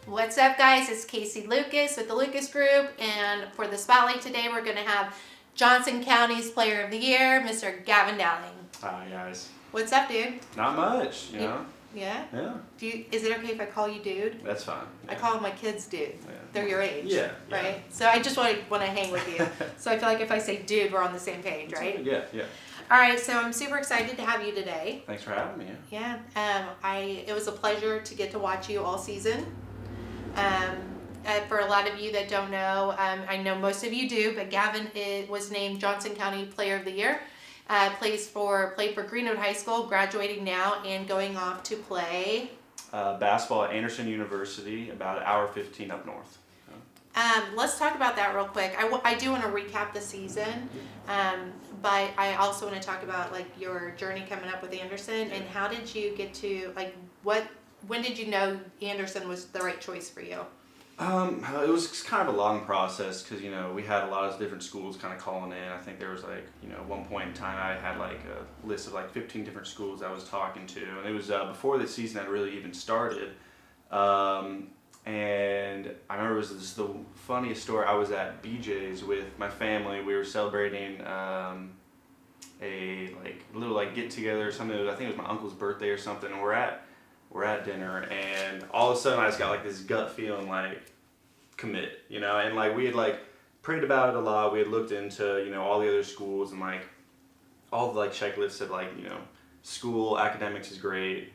What's up, guys? It's Casey Lucas with the Lucas Group, and for the spotlight today, we're going to have Johnson County's Player of the Year, Mr. Gavin Dowling. Hi, guys. What's up, dude? Not much, you know? Yeah? Yeah. Is it okay if I call you dude? That's fine. Yeah. I call my kids dude. Yeah. They're your age. Yeah. Right? So I just want to hang with you. So I feel like if I say dude, we're on the same page, right? Yeah, yeah. All right, so I'm super excited to have you today. Thanks for having me. Yeah. It was a pleasure to get to watch you all season. For a lot of you that don't know, I know most of you do, but Gavin was named Johnson County Player of the Year. Played for Greenwood High School, graduating now and going off to play Basketball at Anderson University, about an hour 15 up north. Let's talk about that real quick. I do want to recap the season, but I also want to talk about like your journey coming up with Anderson and how did you get to when did you know Anderson was the right choice for you? It was kind of a long process because, you know, we had a lot of different schools kind of calling in. I think there was one point in time I had like a list of 15 different schools I was talking to. And it was before the season had really even started. And I remember it was just the funniest story. I was at BJ's with my family. We were celebrating a little get together or something. I think it was my uncle's birthday or something. And we're at dinner, and all of a sudden I just got this gut feeling commit, you know, and we had prayed about it a lot. We had looked into, you know, all the other schools and all the checklists of school academics is great.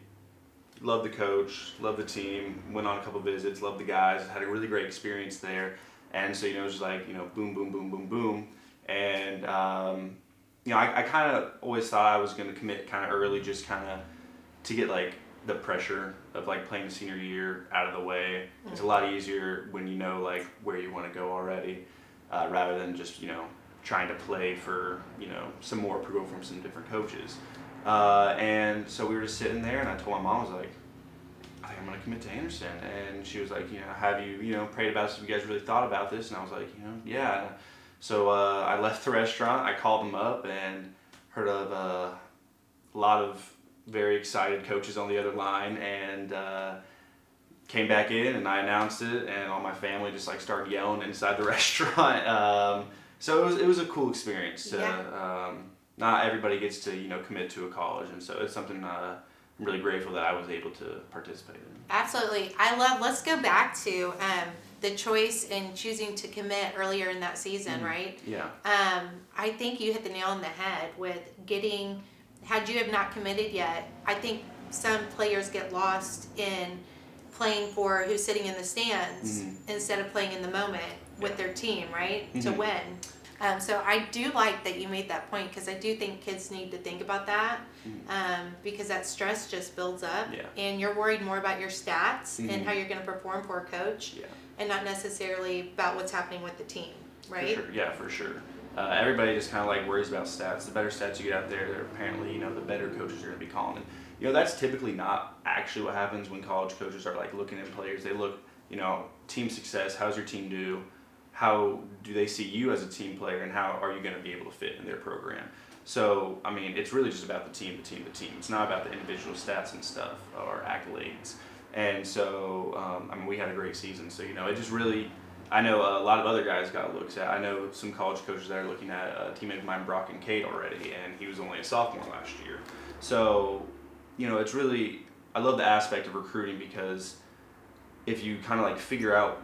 Love the coach, love the team, went on a couple visits, loved the guys, had a really great experience there. And so, you know, it was just boom, boom, boom, boom, boom. And, you know, I kind of always thought I was going to commit kind of early, just kind of to get the pressure of playing the senior year out of the way. It's a lot easier when you know where you want to go already, rather than just, you know, trying to play for, you know, some more approval from some different coaches. And so we were just sitting there, and I told my mom, I was like, I think I'm going to commit to Anderson. And she was like, you know, have you, you know, prayed about this? Have you guys really thought about this? And I was like, you know, yeah. So I left the restaurant, I called them up and heard of a lot of very excited coaches on the other line, and came back in and I announced it, and all my family just started yelling inside the restaurant. So it was a cool experience. Not everybody gets to, you know, commit to a college, and so it's something I'm really grateful that I was able to participate in. Absolutely. Let's go back to the choice in choosing to commit earlier in that season, right? Yeah. I think you hit the nail on the head with had you have not committed yet, I think some players get lost in playing for who's sitting in the stands instead of playing in the moment with their team, right? To win. So I do like that you made that point, because I do think kids need to think about that, because that stress just builds up, and you're worried more about your stats and how you're going to perform for a coach, and not necessarily about what's happening with the team, right? For sure. Yeah, for sure. Everybody just kind of worries about stats. The better stats you get out there, apparently, you know, the better coaches are going to be calling. And, you know, that's typically not actually what happens when college coaches are looking at players. They look, you know, team success. How's your team do? How do they see you as a team player, and how are you going to be able to fit in their program? So, I mean, it's really just about the team. It's not about the individual stats and stuff or accolades. And so, I mean, we had a great season. So, you know, it just really, I know a lot of other guys got looks at. I know some college coaches that are looking at a teammate of mine, Brock and Kate, already, and he was only a sophomore last year. So, you know, it's really, I love the aspect of recruiting, because if you kind of figure out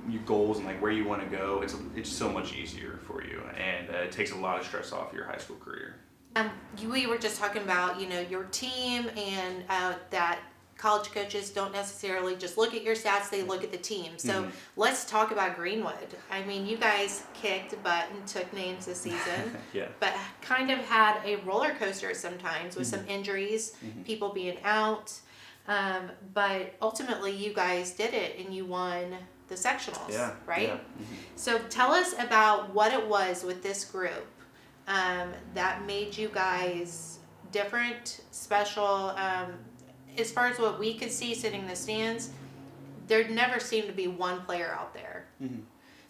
your goals and where you want to go, it's so much easier for you, and it takes a lot of stress off your high school career. We were just talking about, you know, your team, and that college coaches don't necessarily just look at your stats, they look at the team. So let's talk about Greenwood. I mean, you guys kicked butt and took names this season, but kind of had a roller coaster sometimes with some injuries, people being out. But ultimately you guys did it and you won the sectionals, right? Yeah. So tell us about what it was with this group that made you guys different, special. As far as what we could see sitting in the stands, there never seemed to be one player out there.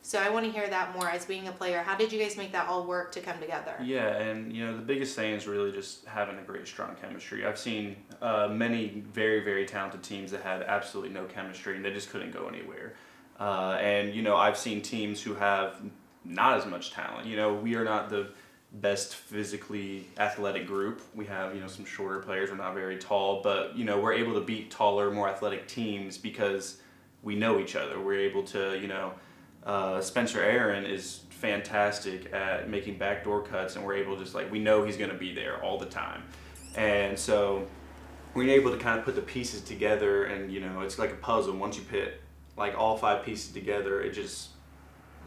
So I want to hear that more as being a player. How did you guys make that all work to come together? Yeah, and the biggest thing is really just having a great, strong chemistry. I've seen many very, very talented teams that had absolutely no chemistry and they just couldn't go anywhere. And I've seen teams who have not as much talent. We are not the best physically athletic group. We have some shorter players. We're not very tall, but we're able to beat taller, more athletic teams because we know each other. We're able to Spencer Aaron is fantastic at making backdoor cuts, and we're able to just we know he's going to be there all the time, and so we're able to kind of put the pieces together, and it's like a puzzle. Once you put all 5 pieces together, it's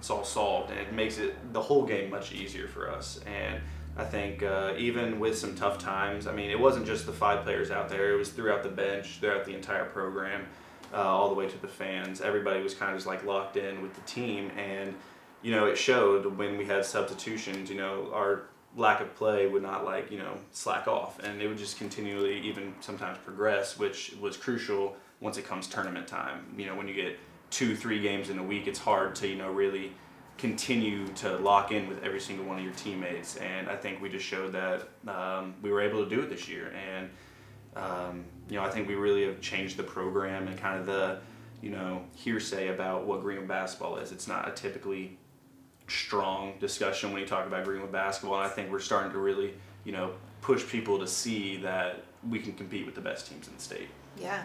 all solved, and it makes the whole game much easier for us. And I think even with some tough times, I mean, it wasn't just the 5 players out there; it was throughout the bench, throughout the entire program. All the way to the fans. Everybody was kind of just locked in with the team, and it showed when we had substitutions. Our lack of play would not slack off, and it would just continually even sometimes progress, which was crucial once it comes tournament time. When you get 2-3 games in a week, it's hard to really continue to lock in with every single one of your teammates, and I think we just showed that we were able to do it this year. And I think we really have changed the program and kind of the, hearsay about what Greenwood basketball is. It's not a typically strong discussion when you talk about Greenwood basketball, and I think we're starting to really, push people to see that we can compete with the best teams in the state. Yeah.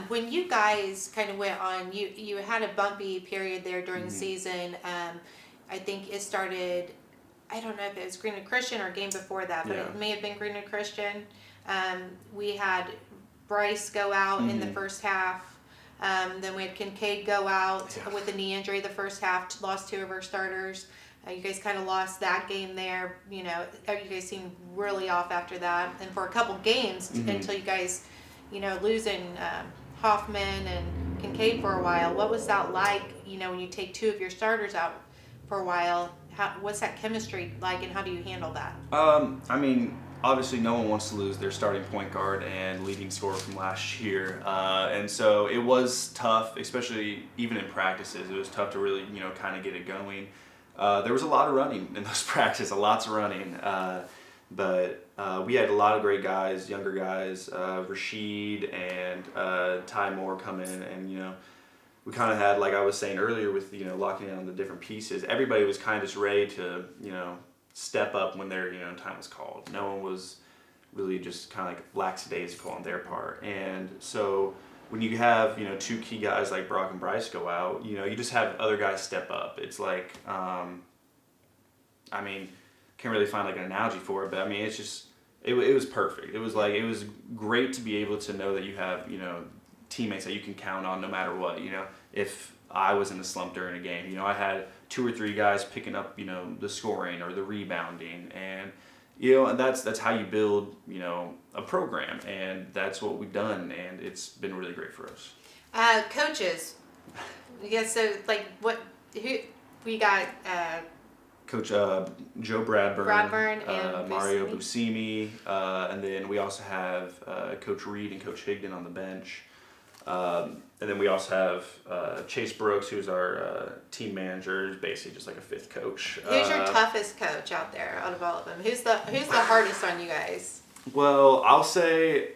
When you guys kind of went on, you had a bumpy period there during the season. I think it started, I don't know if it was Greenwood Christian or game before that, but it may have been Greenwood Christian. We had Bryce go out in the first half. Then we had Kincaid go out with a knee injury the first half, lost 2 of our starters. You guys kind of lost that game there. You guys seemed really off after that. And for a couple games until you guys, losing Hoffman and Kincaid for a while. What was that like, when you take 2 of your starters out for a while? What's that chemistry like, and how do you handle that? I mean, obviously no one wants to lose their starting point guard and leading scorer from last year. And so it was tough, especially even in practices. It was tough to really, kind of get it going. There was a lot of running in those practices, lots of running. But we had a lot of great guys, younger guys, Rashid and Ty Moore come in, and, we kind of had, like I was saying earlier with, locking in on the different pieces, everybody was kind of just ready to, step up when their time was called. No one was really just kind of lackadaisical on their part. And so when you have 2 key guys like Brock and Bryce go out, you just have other guys step up. It's like I mean, can't really find an analogy for it, but I mean it's just it was perfect. It was it was great to be able to know that you have teammates that you can count on no matter what. If I was in a slump during a game, I had 2 or 3 guys picking up, the scoring or the rebounding, and and that's how you build, a program, and that's what we've done, and it's been really great for us. Coaches, yeah. So who we got? Coach Joe Bradburn, and Mario Buscemi, and then we also have Coach Reed and Coach Higdon on the bench. And then we also have Chase Brooks, who's our team manager, basically just like a 5th coach. Who's your toughest coach out there out of all of them? Who's the hardest on you guys? Well, I'll say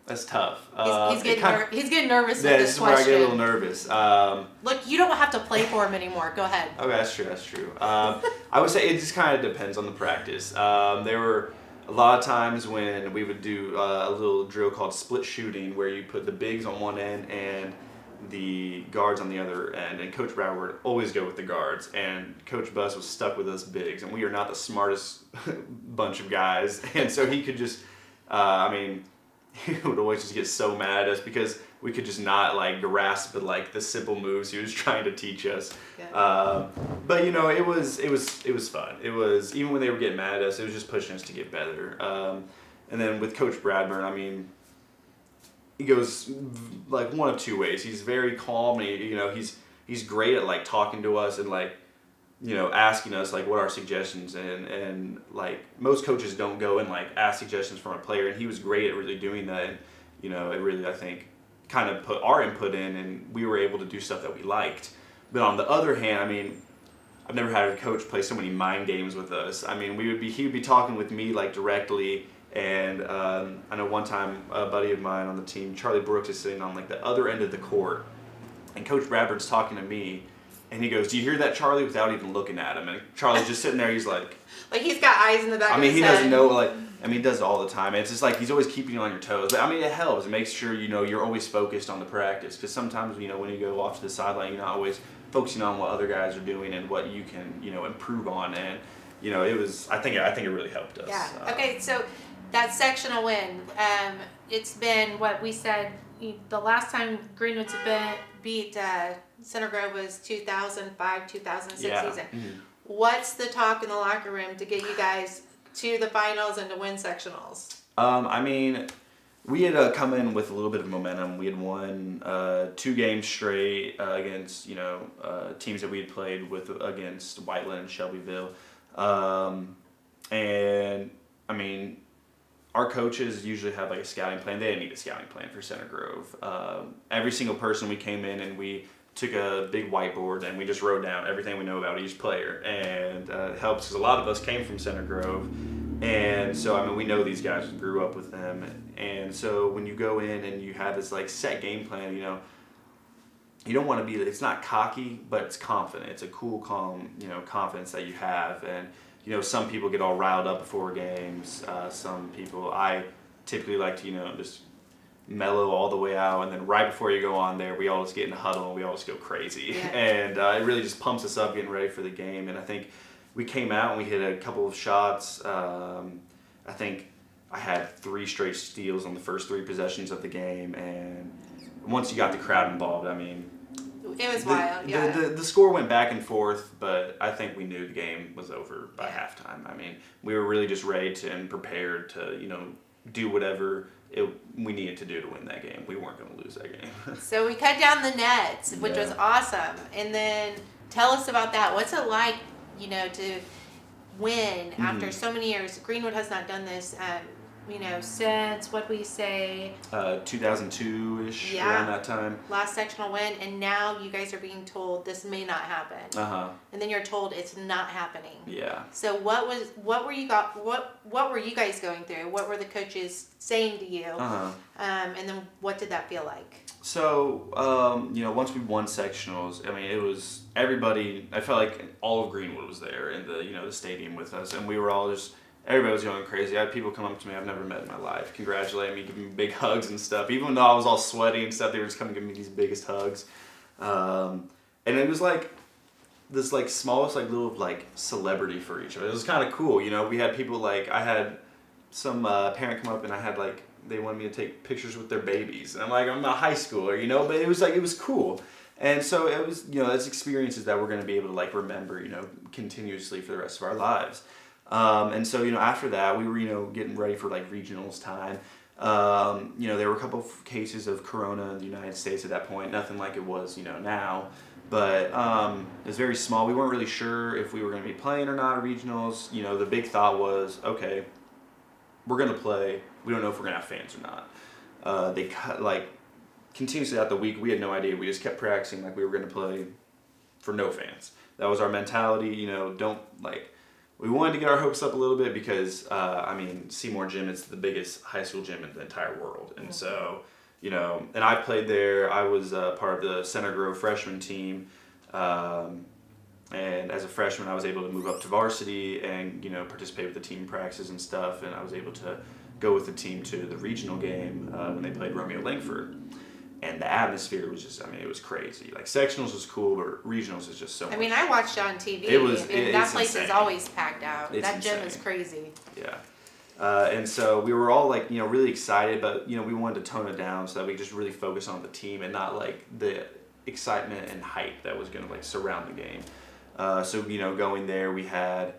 that's tough. He's getting nervous with this this is question. where I get a little nervous. Look, you don't have to play for him anymore. Go ahead. Okay, that's true. I would say it just kind of depends on the practice. There were a lot of times when we would do a little drill called split shooting, where you put the bigs on one end and the guards on the other end, and Coach Brown would always go with the guards, and Coach Buss was stuck with us bigs, and we are not the smartest bunch of guys, and so he could just, he would always just get so mad at us because we could just not grasp the simple moves he was trying to teach us. Yeah. But it was fun. It was, even when they were getting mad at us, it was just pushing us to get better. And then with Coach Bradburn, he goes one of 2 ways. He's very calm, and he's great at talking to us and asking us what our suggestions, and most coaches don't go and ask suggestions from a player, and he was great at really doing that. And it really, I think, kind of put our input in, and we were able to do stuff that we liked. But on the other hand, I mean, I've never had a coach play so many mind games with us. I mean, he would be talking with me like directly, and I know one time a buddy of mine on the team, Charlie Brooks, is sitting on like the other end of the court, and Coach Bradford's talking to me, and he goes, "Do you hear that, Charlie?" Without even looking at him, and Charlie's just sitting there. He's like he's got eyes in the back. I of mean, his he head. doesn't know like. I mean, he does it all the time. It's just like he's always keeping you on your toes. But I mean, it helps. It makes sure you're always focused on the practice. Because sometimes when you go off to the sideline, you're not always focusing on what other guys are doing and what you can improve on. And it was. I think it really helped us. Yeah. Okay. So that sectional win. It's been what we said. The last time Greenwood's beat Center Grove was 2005, 2006 season. Mm-hmm. What's the talk in the locker room to get you guys to the finals and to win sectionals? I mean, we had come in with a little bit of momentum. We had won 2 games straight against teams that we had played with against Whiteland and Shelbyville, and I mean, our coaches usually have like a scouting plan. They didn't need a scouting plan for Center Grove. Every single person, we came in and we took a big whiteboard and we just wrote down everything we know about each player, and it helps because a lot of us came from Center Grove, and so I mean we know these guys, grew up with them, and so when you go in and you have this like set game plan, you don't want to be, it's not cocky, but it's confident. It's a cool, calm, confidence that you have, and some people get all riled up before games. Some people, I typically like to just mellow all the way out, and then right before you go on there, we all just get in a huddle and we all just go crazy. Yeah. And it really just pumps us up getting ready for the game. And I think we came out and we hit a couple of shots. I think I had 3 straight steals on the first 3 possessions of the game, and once you got the crowd involved, I mean, it was wild. Yeah. The score went back and forth, but I think we knew the game was over by halftime. I mean, we were really just ready and prepared to do whatever we needed to do to win that game. We weren't going to lose that game. So we cut down the nets, which was awesome. And then tell us about that. What's it like, to win after so many years? Greenwood has not done this, since, what we say? 2002-ish, around that time. Last sectional win, and now you guys are being told this may not happen. And then you're told it's not happening. Yeah. So what were you guys going through? What were the coaches saying to you? And then what did that feel like? So, once we won sectionals, I mean, it was everybody. I felt like all of Greenwood was there in the stadium with us, and we were all just. Everybody was going crazy. I had people come up to me I've never met in my life, congratulating me, giving me big hugs and stuff. Even though I was all sweaty and stuff, they were just coming to give me these biggest hugs. And it was like this smallest little celebrity for each other. It was kind of cool, We had people I had some parent come up and I had they wanted me to take pictures with their babies, and I'm like, I'm a high schooler, But it was cool. And so it was, that's experiences that we're going to be able to remember, continuously for the rest of our lives. And so, after that, we were, getting ready for regionals time. There were a couple of cases of corona in the United States at that point, nothing like it was, now, but, it was very small. We weren't really sure if we were going to be playing or not at regionals. The big thought was, okay, we're going to play. We don't know if we're going to have fans or not. They cut, continuously throughout the week, we had no idea. We just kept practicing we were going to play for no fans. That was our mentality, we wanted to get our hopes up a little bit because, Seymour Gym is the biggest high school gym in the entire world. And so, and I played there. I was part of the Center Grove freshman team. And as a freshman, I was able to move up to varsity and, participate with the team practices and stuff. And I was able to go with the team to the regional game when they played Romeo Langford. And the atmosphere was just, it was crazy. Sectionals was cool, but regionals is just so much. I watched it on TV. That place is always packed out. That gym is crazy. Yeah. And so we were all really excited, but, we wanted to tone it down so that we just really focus on the team and not the excitement and hype that was going to surround the game. So, going there, we had,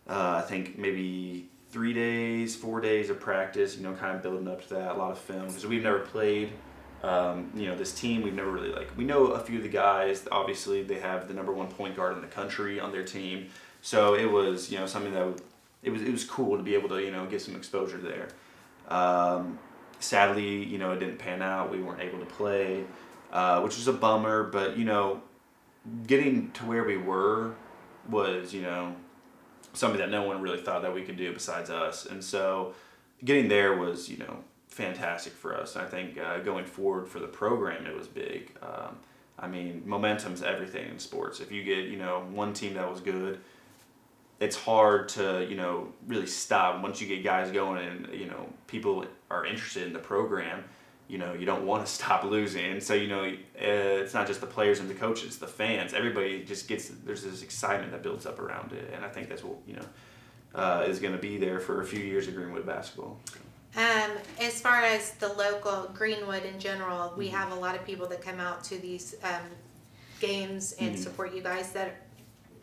I think maybe 4 days of practice, kind of building up to that, a lot of film, because we've never played. This team, we've never really we know a few of the guys. Obviously, they have the #1 point guard in the country on their team, so it was something that it was cool to be able to get some exposure there. Sadly, it didn't pan out. We weren't able to play, which was a bummer. But getting to where we were was, something that no one really thought that we could do besides us. And so getting there was, fantastic for us. And I think going forward for the program, it was big. Momentum's everything in sports. If you get, one team that was good, it's hard to, really stop. Once you get guys going and, people are interested in the program, you don't want to stop losing. And so, it's not just the players and the coaches, it's the fans. Everybody just there's this excitement that builds up around it. And I think that's what, is going to be there for a few years of Greenwood basketball. As far as the local Greenwood in general, we have a lot of people that come out to these games and support you guys that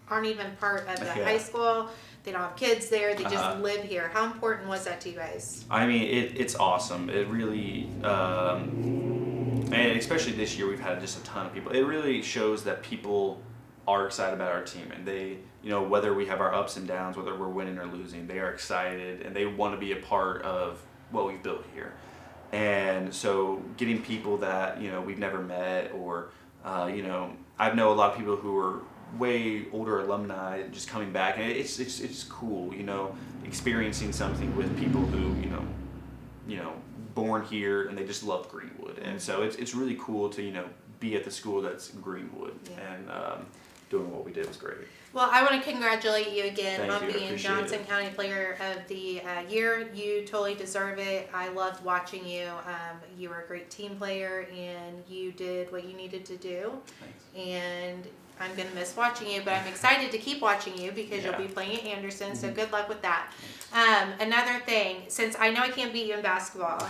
aren't even part of the high school. They don't have kids there. They just live here. How important was that to you guys? It's awesome. It really, and especially this year, we've had just a ton of people. It really shows that people are excited about our team, and they, whether we have our ups and downs, whether we're winning or losing, they are excited and they want to be a part of what we've built here. And so getting people that, we've never met or, I know a lot of people who are way older alumni just coming back, and it's cool, experiencing something with people who, born here and they just love Greenwood. And so it's really cool to, be at the school that's Greenwood. And doing what we did was great. Well, I want to congratulate you again on being Appreciate Johnson it. County Player of the Year. You totally deserve it. I loved watching you. You were a great team player, and you did what you needed to do. Thanks. And I'm going to miss watching you, but I'm excited to keep watching you because you'll be playing at Anderson, so good luck with that. Another thing, since I know I can't beat you in basketball,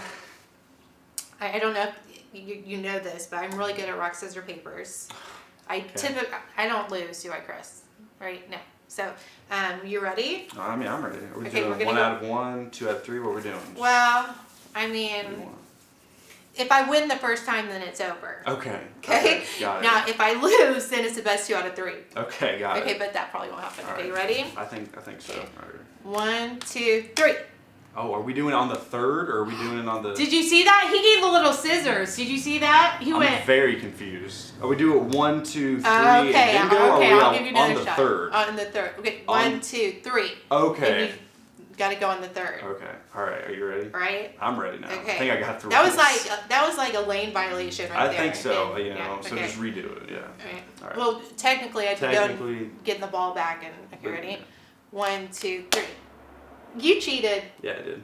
I don't know if you know this, but I'm really good at rock, scissors, papers. I don't lose, do I, Chris? Right? No. So, you ready? I'm ready. Are we Okay, doing 1 out of 1, 2 out of 3? What are we doing? Well, What do you want? if I win the first time, then it's over. Okay. Okay? Got it. Now, if I lose, then it's the best 2 out of 3. Okay, got it. Okay, but that probably won't happen. All Okay, you right. ready? I think so. Okay. All right. 1, 2, 3. Oh, are we doing it on the third, or are we doing it on the... Did you see that? He gave the little scissors. Did you see that? He I'm went. very confused. Are we do it 1, 2, 3, Okay, and then go, or okay, are we I'll give you another on the shot. third? On the third. Okay, On- 1, 2, 3. Okay. And you got to go on the third. Okay. All right. Are you ready? Right? I'm ready now. Okay. I think I got through That was this. like a lane violation right I there. think so. Yeah, So okay. just redo it. Yeah. Okay. All right. Well, technically, I could go Technically. and get the ball back. And okay, ready? Yeah. 1, 2, 3. You cheated. Yeah, I did.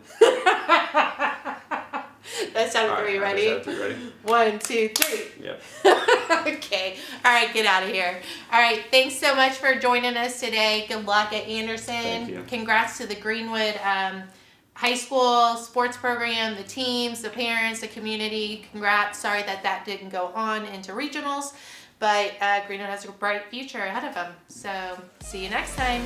That's out of All 3. right, Ready? I just had 3 ready. 1, 2, 3. Yep. Okay. All right, get out of here. All right, thanks so much for joining us today. Good luck at Anderson. Thank you. Congrats to the Greenwood high school sports program, the teams, the parents, the community. Congrats. Sorry that didn't go on into regionals, but Greenwood has a bright future ahead of them. So see you next time.